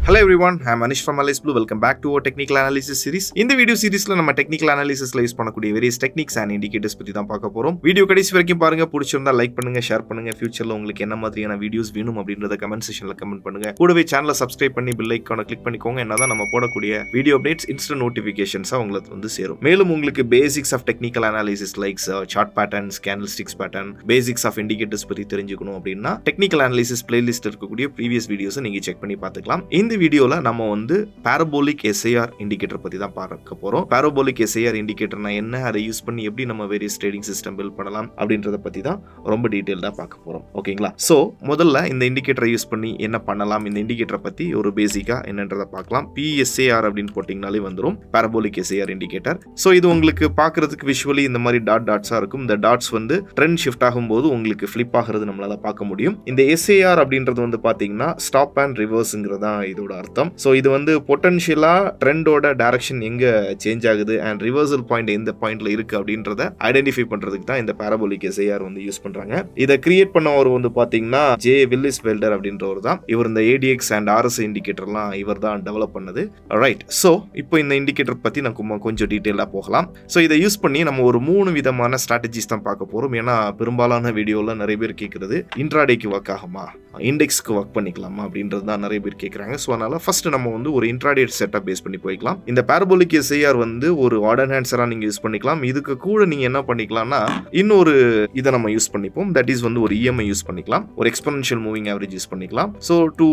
Hello everyone, I am Anish from Alice Blue. Welcome back to our technical analysis series. In the video series la நம்ம technical analysis la use பண்ணக்கூடிய various techniques and indicators பத்தி தான் பார்க்க போறோம். Video கடைசி வரைக்கும் பாருங்க. பிடிச்சிருந்தா லைக் பண்ணுங்க, ஷேர் பண்ணுங்க. ஃபியூச்சர்ல உங்களுக்கு என்ன மாதிரியான வீடியோஸ் வேணும் அப்படின்றத கமெண்ட் செக்ஷன்ல கமெண்ட் பண்ணுங்க. கூடவே சேனலை சப்ஸ்கிரைப் பண்ணி பெல் ஐகானை கிளிக் பண்ணிக்கோங்க. என்னதான் நம்ம போடக்கூடிய வீடியோ அப்டேட்ஸ் இன்ஸ்டன்ட் நோட்டிஃபிகேஷன்ஸா உங்களுக்கு வந்து சேரும். மேலும் உங்களுக்கு basics of technical analysis like chart patterns, candlesticks pattern, basics of indicators பத்தி தெரிஞ்சுக்கணும் அப்படின்னா டெக்னிக்கல் அனாலிசிஸ் பிளேலிஸ்ட் இருக்கக்கூடிய ப்ரீவியஸ் வீடியோஸை நீங்க செக் பண்ணி பார்த்துக்கலாம். இந்த வீடியோல நம்ம வந்து parabolic SIR இண்டிகேட்டர் பத்தி தான் பார்க்க போறோம். parabolic SIR இண்டிகேட்டர்னா என்ன, அதை யூஸ் பண்ணி எப்படி நம்ம வேரியஸ் ட்ரேடிங் சிஸ்டம் பில்ட் பண்ணலாம் அப்படின்றத பத்தி தான் ரொம்ப டீடைலா பார்க்க போறோம். ஓகேங்களா? சோ முதல்ல இந்த இண்டிகேட்டரை யூஸ் பண்ணி என்ன பண்ணலாம், இந்த இண்டிகேட்டரை பத்தி ஒரு பேசிக்கா என்னன்றதை பார்க்கலாம். PSAR அப்படின்னு போட்டிங்கனாலே வந்துரும், parabolic SIR இண்டிகேட்டர். சோ இது உங்களுக்கு பார்க்கிறதுக்கு விஷுவலி இந்த மாதிரி டாட்ஸா இருக்கும். இந்த டாட்ஸ் வந்து ட்ரெண்ட் ஷிஃப்ட் ஆகும்போது உங்களுக்கு ஃபிளிப் ஆகிறது நம்மளால பார்க்க முடியும். இந்த SIR அப்படின்றது வந்து பாத்தீங்கன்னா ஸ்டாப் அண்ட் ரிவர்ஸ்ங்கிறதா இதோட அர்த்தம். சோ இது வந்து பொட்டன்ஷியலா ட்ரெண்டோட டைரக்ஷன் எங்க சேஞ்ச் ஆகுது அண்ட் ரிவர்சல் பாயிண்ட் எந்த பாயிண்ட்ல இருக்கு அப்படின்றத ஐடென்டிஃபை பண்றதுக்கு தான் இந்த parabolic SIR வந்து யூஸ் பண்றாங்க. இதை கிரியேட் பண்ணவர் வந்து பாத்தீங்கன்னா ஜே வில்லிஸ் வெல்டர் அப்படின்றவர் தான். இவர் இந்த ADX அண்ட் RSI இண்டிகேட்டர்லாம் இவர் தான் டெவலப் பண்ணது. ரைட். சோ இப்போ இந்த இண்டிகேட்டர் பத்தி நான் கொஞ்சம் டீடைலா போகலாம். சோ இதை யூஸ் பண்ணி நம்ம ஒரு 3 விதமான ஸ்ட்ராட்டஜிஸ் தான் பார்க்க போறோம். ஏன்னா பெரும்பாலான வீடியோல நிறைய பேர் கேட்கறது இன்ட்ராடேக்கு ஒர்க் ஆகுமா, இண்டெக்ஸ்க்கு ஒர்க் பண்ணிக்கலாமா அப்படின்றது தான் நிறைய பேர் கேட்கறாங்க. ஸோ அதனால ஃபர்ஸ்ட் நம்ம வந்து ஒரு இன்ட்ராடே செட்டப் பேஸ் பண்ணி போய்க்கலாம். இந்த parabolic SIR வந்து ஒரு ஆர்டர் என்ஹான்சரா நீங்க யூஸ் பண்ணிக்கலாம். இதுக்கு கூட நீங்க என்ன பண்ணிக்கலாம்னா இன்னொரு இதை நம்ம யூஸ் பண்ணிப்போம். தட் இஸ் வந்து ஒரு EMI யூஸ் பண்ணிக்கலாம், ஒரு எக்ஸ்போனென்ஷியல் மூவிங் ஆவரேஜ் யூஸ் பண்ணிக்கலாம். So to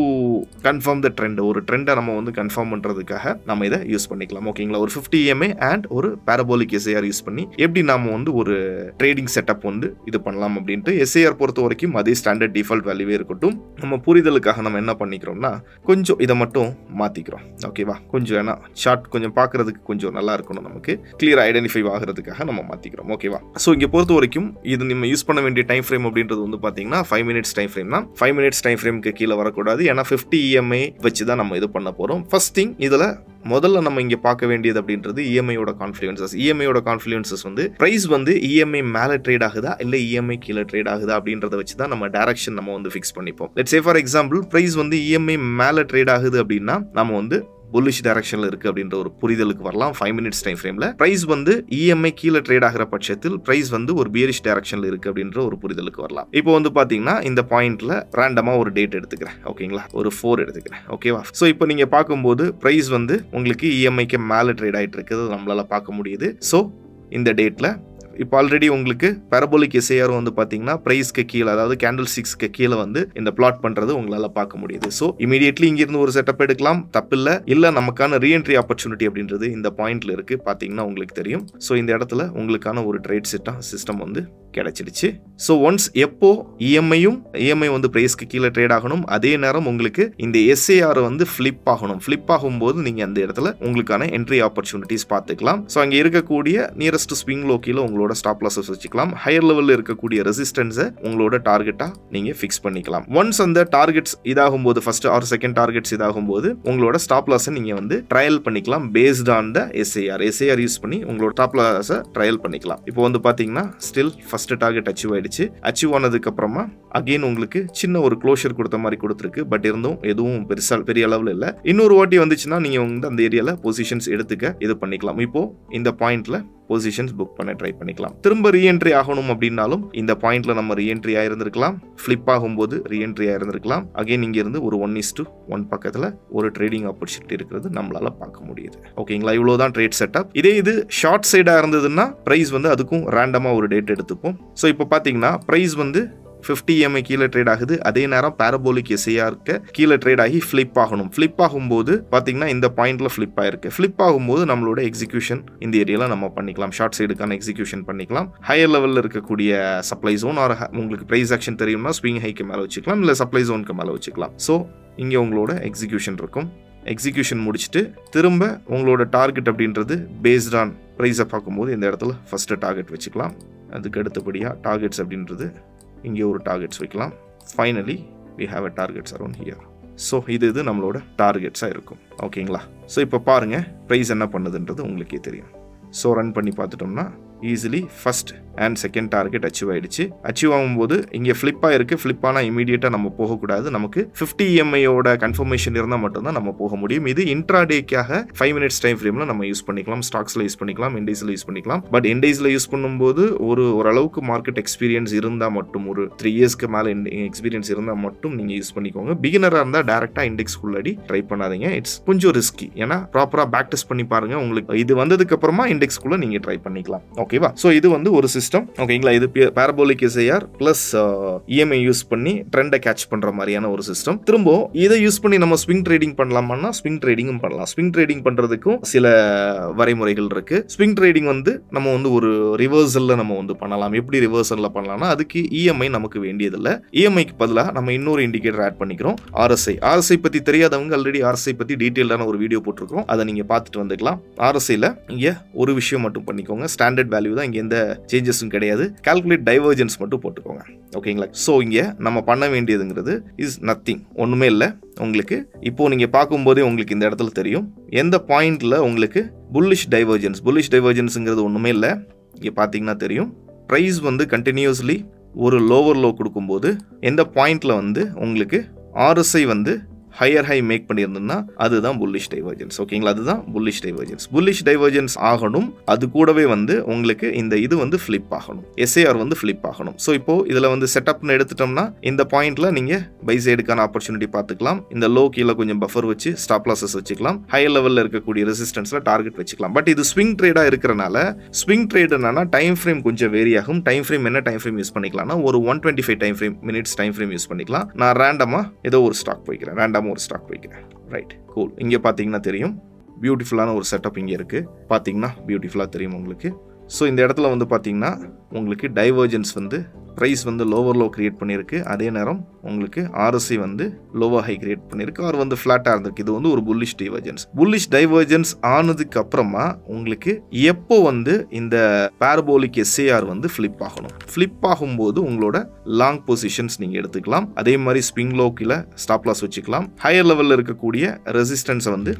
confirm the trend, ஒரு ட்ரெண்டை நம்ம வந்து கன்ஃபார்ம் பண்றதுக்காக நம்ம இதை யூஸ் பண்ணிக்கலாம். ஓகேங்களா? ஒரு 50 EMI அண்ட் ஒரு parabolic SIR யூஸ் பண்ணி எப்படி நாம வந்து ஒரு ட்ரேடிங் செட்டப் வந்து இது பண்ணலாம் அப்படின்ட்டு. SIR பொறுத்த வரைக்கும் அதே ஸ்டாண்டர்ட் டிஃபால்ட் வேல்யூவே இருக்கட்டும். நம்ம புரிதலுக்காக நம்ம என்ன பண்ணிக்கிறோம்னா கொஞ்சம் இதை மட்டும் மாத்திக்கிறோம். ஓகேவா? கொஞ்சம் ஏன்னா ஷார்ட் கொஞ்சம் பார்க்கறதுக்கு கொஞ்சம் நல்லா இருக்கணும், நமக்கு கிளியர் ஐடென்டிஃபை ஆகிறதுக்காக நம்ம மாத்திக்கிறோம். ஓகேவா? ஸோ இங்கே பொறுத்த வரைக்கும் இது நம்ம யூஸ் பண்ண வேண்டிய டைம் ஃப்ரேம் அப்படின்றது வந்து பார்த்தீங்கன்னா 5 minutes டைம் ஃப்ரேம் தான். 5 minutes டைம் ஃப்ரேமுக்கு கீழே வரக்கூடாது. ஏன்னா 50 EMI வச்சு தான் நம்ம இது பண்ண போறோம். ஃபர்ஸ்ட் திங் இதில் முதல்ல நம்ம இங்க பார்க்க வேண்டியது அப்படின்றது EMIயோட கான்ஃப்ளூயன்சஸ். EMIயோட கான்ஃப்ளூயன்சஸ் வந்து பிரைஸ் வந்து EMI மேல ட்ரேட் ஆகுதா இல்ல EMI கீழே ட்ரேட் ஆகுதா அப்படின்றத வச்சு தான் நம்ம டைரக்ஷன் நம்ம வந்து ஃபிக்ஸ் பண்ணிப்போம். Let's say for example price வந்து EMI மேல ட்ரேட் ஆகுது அப்படின்னா நம்ம வந்து புல்லிஷ் டைரக்ஷன்ல இருக்கு அப்படின்ற ஒரு புரிதலுக்கு வரலாம். 5 minutes டைம் ஃப்ரேம்ல பிரைஸ் வந்து EMI கீழே ட்ரேட் ஆகிற பட்சத்தில் பிரைஸ் வந்து ஒரு பியரிஷ் டைரக்ஷன்ல இருக்கு அப்படின்ற ஒரு புரிதலுக்கு வரலாம். இப்போ வந்து பாத்தீங்கன்னா இந்த பாயிண்ட்ல ரேண்டமா ஒரு டேட் எடுத்துக்கிறேன். ஓகேங்களா? ஒரு 4 எடுத்துக்கிறேன். ஓகேவா? சோ இப்போ நீங்க பார்க்கும்போது பிரைஸ் வந்து உங்களுக்கு EMIக்கு மேல ட்ரேட் ஆயிட்டு இருக்குது நம்மளால பார்க்க முடியுது. சோ இந்த டேட்ல இப்போ ஆல்ரெடி உங்களுக்கு parabolic SIR வந்து பாத்தீங்கன்னா பிரைஸ்க்கு கீழே, அதாவது கேண்டில் ஸ்டிக்ஸ்க்கு கீழே வந்து இந்த பிளாட் பண்றது உங்களால பார்க்க முடியுது. ஸோ இமீடியட்லி இங்கிருந்து ஒரு செட்டப் எடுக்கலாம், தப்பில்லை. இல்ல நமக்கான ரீஎன்ட்ரி ஆப்பர்ச்சுனிட்டி அப்படின்றது இந்த பாயிண்ட்ல இருக்கு, பாத்தீங்கன்னா உங்களுக்கு தெரியும். ஸோ இந்த இடத்துல உங்களுக்கான ஒரு ட்ரேட் சிஸ்டம் வந்து கிடைச்சிடுச்சு. ஸோ ஒன்ஸ் எப்போ EMI வந்து பிரைஸ்க்கு கீழே ட்ரேட் ஆகணும், அதே நேரம் உங்களுக்கு இந்த SIR வந்து ஃபிளிப் ஆகணும். ஃபிளிப் ஆகும்போது நீங்க அந்த இடத்துல உங்களுக்கான என்ட்ரி ஆப்பர்ச்சுனிட்டிஸ் பார்த்துக்கலாம். ஸோ அங்கே இருக்கக்கூடிய நியரஸ்ட் ஸ்விங் லோ கீழே உங்களோட ஸ்டாப் லாஸஸ் வச்சுக்கலாம். ஹையர் லெவல்ல இருக்கக்கூடிய ரெசிஸ்டன்ஸை உங்களோட டார்கெட்டா நீங்க ஃபிக்ஸ் பண்ணிக்கலாம். ஒன்ஸ் அந்த டார்கெட்ஸ் இதாகும் போது, ஃபர்ஸ்ட் ஆர் செகண்ட் டார்கெட்ஸ் இதாகும் போது உங்களோட ஸ்டாப் லாஸை நீங்க வந்து ட்ரையல் பண்ணிக்கலாம் based on the SIR use பண்ணி உங்களோட ஸ்டாப் லாஸை ட்ரையல் பண்ணிக்கலாம். இப்போ வந்து பாத்தீங்கன்னா ஸ்டில் ஃபர்ஸ்ட் டார்கெட் அச்சீவ் ஆயிடுச்சு. அச்சீவ் ஆனதுக்கு அப்புறமா அகைன் உங்களுக்கு சின்ன ஒரு க்ளோஷர் கொடுத்த மாதிரி கொடுத்துருக்கு. பட் இருந்தும் எதுவும் பெரிய அளவில் இல்லை. இன்னொரு வாட்டி வந்துச்சுன்னா நீங்க வந்து அந்த ஏரியால பொசிஷன்ஸ் எடுத்துக்க இது பண்ணிக்கலாம். இப்போ இந்த பாயிண்ட்ல பொசிஷன்ஸ் புக் பண்ண ட்ரை பண்ணிக்கலாம். திரும்ப ரீஎன்ட்ரி ஆகணும் அப்படின்னாலும் இந்த பாயிண்ட்ல நம்ம ரீஎன்ட்ரி ஆயிருந்திருக்கலாம், ஃபிளிப் ஆகும்போது ரீஎன்ட்ரி ஆயிருந்திருக்கலாம். அகைன் இங்க இருந்து ஒரு 1:1 பக்கத்துல ஒரு ட்ரேடிங் ஆப்பர்ச்சுனிட்டி இருக்கிறது நம்மளால பார்க்க முடியுது. ஓகேங்களா? இவ்வளவுதான் ட்ரேட் செட்டப். இதே இது ஷார்ட் சைடா இருந்ததுன்னா பிரைஸ் வந்து அதுக்கும் ரேண்டமா ஒரு டேட் எடுத்துப்போம். ஸோ இப்போ பாத்தீங்கன்னா பிரைஸ் வந்து 50 EMI கீழே ட்ரேட் ஆகுது, அதே நேரம் parabolic SIR கீழே ட்ரேட் ஆகி ஃபிளிப் ஆகணும். ஃபிளிப் ஆகும்போது பாத்தீங்கன்னா இந்த பாயிண்ட்ல ஃபிளிப் ஆயிருக்கு. ஃபிளிப் ஆகும்போது நம்மளோட எக்ஸிகியூஷன் இந்த ஏரியால நம்ம பண்ணிக்கலாம், ஷார்ட் சைடுக்கான எக்ஸிகியூஷன் பண்ணிக்கலாம். ஹையர் லெவல்ல இருக்கக்கூடிய சப்ளை ஜோன் ஆர் உங்களுக்கு பிரைஸ் ஆக்ஷன் தெரியும்னா ஸ்விங் ஹைக்கு மேல வச்சுக்கலாம், இல்ல சப்ளை ஜோனுக்கு மேல வச்சுக்கலாம். ஸோ இங்க உங்களோட எக்ஸிகியூஷன் இருக்கும். எக்ஸிகியூஷன் முடிச்சுட்டு திரும்ப உங்களோட டார்கெட் அப்படின்றது பேஸ்ட் ஆன் பிரைஸை பார்க்கும்போது இந்த இடத்துல ஃபர்ஸ்ட் டார்கெட் வச்சுக்கலாம். அதுக்கு அடுத்தபடியா டார்கெட்ஸ் அப்படின்றது இங்கே ஒரு டார்கெட்ஸ் வைக்கலாம். Finally we have a targets around here. So இது நம்மளோட டார்கெட்ஸாக இருக்கும். ஓகேங்களா? ஸோ இப்போ பாருங்க ப்ரைஸ் என்ன பண்ணுதுன்றது உங்களுக்கே தெரியும். ஸோ ரன் பண்ணி பார்த்துட்டோம்னா easily first and second target achieve ஆயிடுச்சு. அச்சீவ் ஆகும்போது இங்கே ஃப்ளிப்பாக இருக்குது. ஃப்ளிப்பானால் இமீடியட்டாக நம்ம போகக்கூடாது. நமக்கு 50 EMIயோட கன்ஃபர்மேஷன் இருந்தால் மட்டும்தான் நம்ம போக முடியும். இது இன்ட்ராடேக்காக 5 minutes டைம் ஃப்ரேமில் நம்ம யூஸ் பண்ணிக்கலாம். ஸ்டாக்ஸில் யூஸ் பண்ணிக்கலாம், இண்டெக்ஸில் யூஸ் பண்ணிக்கலாம். பட் இண்டெக்ஸில் யூஸ் பண்ணும்போது ஓரளவுக்கு மார்க்கெட் எக்ஸ்பீரியன்ஸ் இருந்தால் மட்டும், ஒரு 3 yearsக்கு மேலே எக்ஸ்பீரியன்ஸ் இருந்தால் மட்டும் நீங்கள் யூஸ் பண்ணிக்கோங்க. பிகினராக இருந்தால் டேரெக்டாக இண்டெக்ஸ்குள்ளடி ட்ரை பண்ணாதீங்க. இட்ஸ் கொஞ்சம் ரிஸ்கி. ஏன்னா ப்ராப்பராக பேக் டெஸ்ட் பண்ணி பாருங்க. உங்களுக்கு இது வந்ததுக்கு அப்புறமா இண்டெக்ஸ்குள்ளே நீங்கள் ட்ரை பண்ணிக்கலாம். ஓகேவா? ஸோ இது வந்து ஒரு சிஸ்டம். ஓகேங்களா? இது parabolic SIR plus EMI use பண்ணி ட்ரெண்டை கேட்ச் பண்ற மாதிரியான ஒரு சிஸ்டம். திரும்ப இதை யூஸ் பண்ணி நம்ம ஸ்விங் ட்ரேடிங் பண்ணலாமா? ஸ்விங் ட்ரேடிங்கும் பண்ணலாம். ஸ்விங் ட்ரேடிங் பண்றதுக்கும் சில வரைமுறைகள் இருக்கு. ஸ்விங் ட்ரேடிங் வந்து நம்ம வந்து ஒரு ரிவர்சல்ல நம்ம வந்து பண்ணலாம். எப்படி ரிவர்சல்ல பண்ணலாம்னா அதுக்கு EMI நமக்கு வேண்டியதில்லை. EMIக்கு பதிலாக நம்ம இன்னொரு இண்டிகேட்டர் ஆட் பண்ணிக்கிறோம், RSI பத்தி தெரியாதவங்க ஆல்ரெடி RSI பத்தி டீடைல்டான ஒரு வீடியோ போட்டிருக்கோம். அதை நீங்க பார்த்துட்டு வந்துக்கலாம். RSIல இங்க ஒரு விஷயம் மட்டும் பண்ணிக்கோங்க. ஸ்டாண்டர்ட் வேல்யூ தான், இங்க எந்த சேஞ்சஸும் கிடையாது. கால்குலேட் டைவர்ஜென்ஸ் மட்டும் போட்டுக்கோங்க. ஓகேங்களா? ஸோ இங்கே நம்ம பண்ண வேண்டியதுங்கிறது இஸ் நத்திங், ஒன்றுமே இல்லை. உங்களுக்கு இப்போ நீங்கள் பார்க்கும்போதே உங்களுக்கு இந்த இடத்துல தெரியும் எந்த பாயிண்ட்ல உங்களுக்கு புல்லிஷ் டைவர்ஜென்ஸுங்கிறது ஒன்றுமே இல்லை. இங்கே பார்த்தீங்கன்னா தெரியும் ப்ரைஸ் வந்து கண்டினியூஸ்லி ஒரு லோவர் லோ கொடுக்கும்போது எந்த பாயிண்ட்ல வந்து உங்களுக்கு RSI வந்து ஹையர் ஹை மேக் பண்ணியிருந்தோம்னா அதுதான் புல்லிஷ் டைவர்ஜென்ஸ். ஓகேங்களா? அதுதான் புல்லிஷ் டைவர்ஜென்ஸ் ஆகணும். அது கூடவே வந்து உங்களுக்கு இந்த இது வந்து ஃபிளிப் ஆகணும், SIR வந்து ஃபிளிப் ஆகணும். ஸோ இப்போ இதில் வந்து செட்டப்னு எடுத்துட்டோம்னா இந்த பாயிண்ட்ல நீங்க பை சைடுக்கான ஆப்பர்ச்சுனிட்டி பார்த்துக்கலாம். இந்த லோ கீழே கொஞ்சம் பஃபர் வச்சு ஸ்டாப் லாஸஸ் வச்சுக்கலாம். ஹையர் லெவலில் இருக்கக்கூடிய ரெசிஸ்டன்ஸ்ல டார்கெட் வச்சுக்கலாம். பட் இது ஸ்விங் ட்ரேடா இருக்கிறனால, ஸ்விங் ட்ரேட் என்னன்னா டைம் ஃப்ரேம் கொஞ்சம் வேரி ஆகும். டைம் ஃப்ரேம் என்ன டைம் ஃப்ரேம் யூஸ் பண்ணிக்கலாம்னா ஒரு 125 மினிட்ஸ் டைம் ஃப்ரேம் யூஸ் பண்ணிக்கலாம். நான் ரேண்டமா ஏதோ ஒரு ஸ்டாக் போய்க்கிறேன், ரைட், கூல். இங்க பாத்தீங்கன்னா தெரியும் பியூட்டிஃபுல்லான ஒரு செட்டப் இங்க இருக்கு. பாத்தீங்கன்னா பியூட்டிஃபுல்லா தெரியும் உங்களுக்கு. ஸோ இந்த இடத்துல வந்து பாத்தீங்கன்னா உங்களுக்கு டைவர்ஜென்ஸ் வந்து ப்ரைஸ் வந்து லோவர் லோ கிரியேட் பண்ணியிருக்கு. அதே நேரம் உங்களுக்கு RSI வந்து லோவர் ஹை கிரியேட் பண்ணியிருக்கு. ஆர் வந்து ஃப்ளாட்டாக இருந்திருக்கு. இது வந்து ஒரு புல்லிஷ் டைவர்ஜென்ஸ் ஆனதுக்கு அப்புறமா உங்களுக்கு எப்போ வந்து இந்த பாரபோலிக் SIR வந்து ஃபிளிப் ஆகணும். ஃபிளிப் ஆகும்போது உங்களோட லாங் பொசிஷன்ஸ் நீங்கள் எடுத்துக்கலாம். அதே மாதிரி ஸ்விங் லோ கீழே ஸ்டாப் லாஸ் வச்சுக்கலாம். ஹையர் லெவலில் இருக்கக்கூடிய ரெசிஸ்டன்ஸை வந்து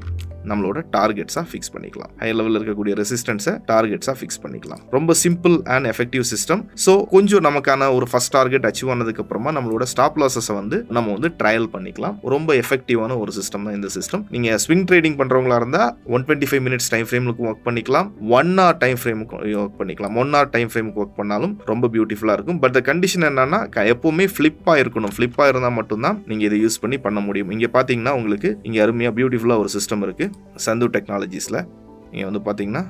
நம்மளோட டார்கெட்ஸாக ஃபிக்ஸ் பண்ணிக்கலாம். ஹையர் லெவலில் இருக்கக்கூடிய ரெசிஸ்டன்ஸை டார்கெட்ஸாக ஃபிக்ஸ் பண்ணிக்கலாம். ரொம்ப simple and effective system. So கொஞ்சம் நமக்கான ஒரு ஃபர்ஸ்ட் டார்கெட் அச்சீவ் ஆனதுக்கு அப்புறமா நம்மளோட ஸ்டாப் லாஸஸை வந்து நம்ம வந்து ட்ரையல் பண்ணிக்கலாம். ரொம்ப எஃபெக்டிவான ஒரு சிஸ்டம் தான் இந்த சிஸ்டம். நீங்க ஸ்விங் ட்ரேடிங் பண்றவங்களா இருந்தா 125 மினிட்ஸ் டைம் ஃப்ரேமுக்கு ஒர்க் பண்ணிக்கலாம். 1 hour டைம் ஃப்ரேமுக்கு ஒர்க் பண்ணிக்கலாம். 1 hour டைம் ஃப்ரேமுக்கு ஒர்க் பண்ணாலும் ரொம்ப பியூட்டிஃபுல்லா இருக்கும். பட் கண்டிஷன் என்னன்னா எப்பவுமே ஃபிளிப்பா இருக்கணும். ஃபிளிப்பா இருந்தால் மட்டும்தான் நீங்க இதை யூஸ் பண்ணி பண்ண முடியும். இங்க பாத்தீங்கன்னா உங்களுக்கு இங்க அருமையா பியூட்டிஃபுல்லா ஒரு சிஸ்டம் இருக்கு சந்து டெக்னாலஜிஸ்ல. இங்க வந்து பாத்தீங்கன்னா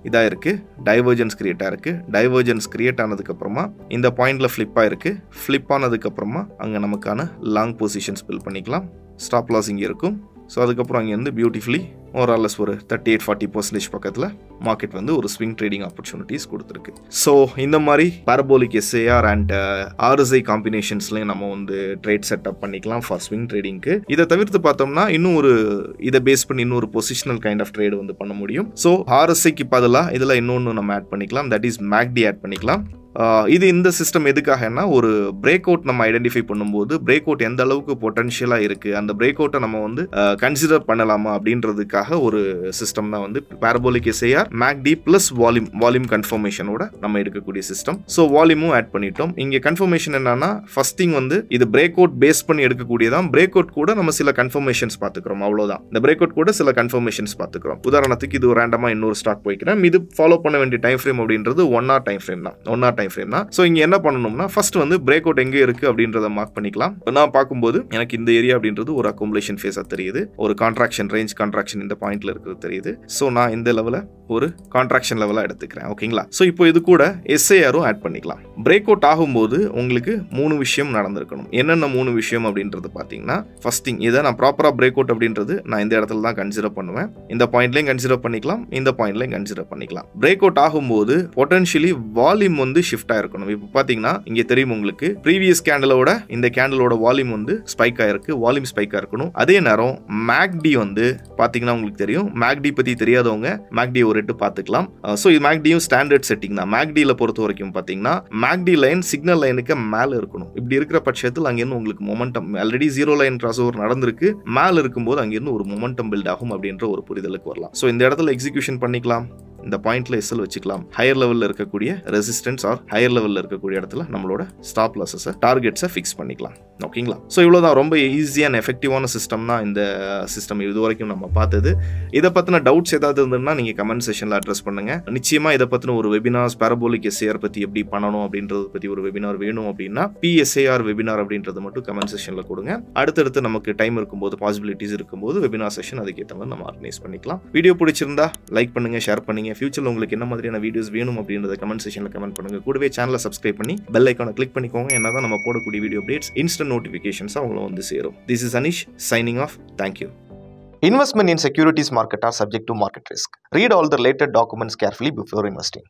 இதாக இருக்குது, டைவர்ஜென்ஸ் கிரியேட் ஆயிருக்கு. டைவர்ஜென்ஸ் கிரியேட் ஆனதுக்கப்புறமா இந்த பாயிண்டில் ஃப்ளிப் ஆயிருக்கு. ஃப்ளிப் ஆனதுக்கப்புறமா அங்கே நமக்கான லாங் பொசிஷன்ஸ் பில் பண்ணிக்கலாம். ஸ்டாப் லாஸ் இங்கே இருக்கும். ஸோ அதுக்கப்புறம் அங்கேருந்து பியூட்டிஃபுல்லி ஓவராலஸ் ஒரு 38-40% பக்கத்தில் மார்க்கெட் வந்து ஒரு ஸ்விங் ட்ரேடிங் ஆப்பர்ச்சுனிட்டிஸ் கொடுத்துருக்கு. ஸோ இந்த மாதிரி பாரபோலிக் SIR அண்ட் RSI காம்பினேஷன்ஸ்லையும் நம்ம வந்து ட்ரேட் செட்டப் பண்ணிக்கலாம் ஃபார் ஸ்விங் ட்ரேடிங்க்கு. இதை தவிர்த்து பார்த்தோம்னா இன்னும் ஒரு இதை பேஸ் பண்ணி இன்னொரு பொசிஷனல் கைண்ட் ஆஃப் ட்ரேட் வந்து பண்ண முடியும். ஸோ RSIக்கு பதிலாக இதில் இன்னொன்று நம்ம ஆட் பண்ணிக்கலாம். தட் இஸ் MACD ஆட் பண்ணிக்கலாம். இது இந்த சிஸ்டம் எதுக்காகனா ஒரு பிரேக் அவுட் நம்ம ஐடென்டிஃபை பண்ணும்போது பிரேக் அவுட் எந்த அளவுக்கு பொட்டன்ஷியலாக இருக்குது, அந்த பிரேக் அவுட்டை நம்ம வந்து கன்சிடர் பண்ணலாமா அப்படின்றதுக்காக ஒரு சிஸ்டம் தான் வந்து parabolic SIR MACD plus volume கன்ஃபர்மேஷனோட நம்ம எடுக்கக்கூடிய சிஸ்டம். ஸோ வால்யூமும் ஆட் பண்ணிட்டோம். இங்கே கன்ஃபர்மேஷன் என்னன்னா ஃபர்ஸ்ட் திங் வந்து இது பிரேக் அவுட் பேஸ் பண்ணி எடுக்கக்கூடியதான். பிரேக் அவுட் கூட நம்ம சில கன்ஃபர்மேஷன்ஸ் பார்த்துக்கிறோம், அவ்வளோதான். இந்த பிரேக் அவுட் கூட சில கன்ஃபர்மேஷன்ஸ் பார்த்துக்கிறோம். உதாரணத்துக்கு இது ரேண்டமாக இன்னொரு ஸ்டாக் போய்க்கிறேன். இது ஃபாலோ பண்ண வேண்டிய டைம் ஃப்ரேம் அப்படின்றது 1 hour டைம் ஃப்ரேம் தான். 1 hour டைம் ஃப்ரேம் தான். சோ இங்க என்ன பண்ணனும்னா ஃபர்ஸ்ட் வந்து பிரேக் அவுட் எங்க இருக்கு அப்படின்றத மார்க் பண்ணிக்கலாம். நான் பாக்கும்போது எனக்கு இந்த ஏரியா அப்படின்றது ஒரு அக்குமுலேஷன் ஃபேஸா தெரியுது. ஒரு கான்ட்ராக்ஷன் ரேஞ்ச் கான்ட்ராக்ஷன் இந்த பாயிண்ட்ல இருக்குது தெரியுது. சோ நான் இந்த லெவல்ல ஒரு கான்ட்ராக்ஷன் லெவலா எடுத்துக்கிறேன். ஓகேங்களா? சோ இப்போ இது கூட SIR-ம் ஆட் பண்ணிக்கலாம். பிரேக் அவுட் ஆகும்போது உங்களுக்கு 3 விஷயம் நடந்திருக்கணும். என்னென்ன 3 விஷயம் அப்படின்றது பாத்தீங்கன்னா ஃபர்ஸ்ட் திங் இதை நான் ப்ராப்பரா பிரேக் அவுட் அப்படின்றது நான் இந்த இடத்துல தான் கன்சிடர் பண்ணுவேன். இந்த பாயிண்ட்லயும் கன்சிடர் பண்ணிக்கலாம், இந்த பாயிண்ட்லயும் கன்சிடர் பண்ணிக்கலாம். பிரேக் அவுட் ஆகும்போது பொட்டன்ஷியலி வால்யூம் வந்து ஷிஃப்ட் ஆயிருக்கணும். இப்போ பாத்தீங்கன்னா இங்க தெரியும் உங்களுக்கு ப்ரீவியஸ் கேண்டலோட இந்த கேண்டலோட வால்யூம் வந்து ஸ்பைக் ஆயிருக்கு. வால்யூம் ஸ்பைக் ஆயிருக்கணும். அதே நேரம் MACD வந்து பாத்தீங்கன்னா உங்களுக்கு தெரியும். MACD பத்தி தெரியாதவங்க MACD ஒரு எட்டு பாத்துக்கலாம். சோ இது MACD-யும் ஸ்டாண்டர்ட் செட்டிங் தான். MACD-ல பொறுத்த வரைக்கும் பாத்தீங்கன்னா MACD லைன் சிக்னல் லைனுக்கு மேல இருக்கணும். இப்படி இருக்கிற பட்சத்தில் அங்கிருந்து உங்களுக்கு momentum already 0 line cross over நடந்திருக்கு. மேல இருக்கும்போது அங்கிருந்து ஒரு மொமெண்டம் பில்ட் ஆகும் அப்படின்ற ஒரு புரிதலுக்கு வரலாம். சோ இந்த இடத்துல எக்ஸிகியூஷன் பண்ணிக்கலாம். இந்த பாயிண்ட்ல எஸ்எல் வச்சுக்கலாம். ஹையர் லெவல்ல இருக்கக்கூடிய ரெசிஸ்டன்ஸ் ஆர் ஹையர் லெவல்ல இருக்கக்கூடிய இடத்துல நம்மளோட ஸ்டாப் லாஸஸ் டார்கெட்ஸை ஃபிக்ஸ் பண்ணிக்கலாம். ஓகேங்களா? ஸோ இவ்வளோதான். ரொம்ப ஈஸி அண்ட் எஃபெக்டிவான சிஸ்டம் தான் இந்த சிஸ்டம் இது வரைக்கும் நம்ம பார்த்தது. இதை பற்றின டவுட்ஸ் ஏதாவது இருந்ததுன்னா நீங்கள் கமெண்ட் செஷனில் அட்ரஸ் பண்ணுங்க. நிச்சயமாக இதை பற்றின ஒரு வெபினார்ஸ் பேரபோலிக் எஸ்ஏஆர் பற்றி எப்படி பண்ணணும் அப்படின்றத பற்றி ஒரு வெபினார் வேணும் அப்படின்னா பிஎஸ்ஏஆர் வெபினார் அப்படின்றது மட்டும் கமெண்ட் செஷனில் கொடுங்க. அடுத்தடுத்து நமக்கு டைம் இருக்கும்போது பாசிபிலிட்டிஸ் இருக்கும்போது வெபினார் செஷன் அதுக்கேற்ற மாதிரி நம்ம ஆர்கனைஸ் பண்ணிக்கலாம். வீடியோ பிடிச்சிருந்தா லைக் பண்ணுங்க, ஷேர் பண்ணுங்க. ஃபியூச்சரில் உங்களுக்கு என்ன மாதிரியான வீடியோஸ் வேணும் அப்படின்றத கமெண்ட் செஷனில் கமெண்ட் பண்ணுங்க. கூடவே சேனலை சப்ஸ்கிரைப் பண்ணி பெல் ஐக்கானை கிளிக் பண்ணிக்கோங்க. என்னதான் நம்ம போடக்கூடிய வீடியோ அப்டேட்ஸ் இன்ஸ்டன்ட் நோட்டிஃபிகேஷன்ஸ் அவங்களும் வந்து சேரும். This is Anish signing off. Thank you. Investment in securities market are subject to market risk. Read all the related documents carefully before investing.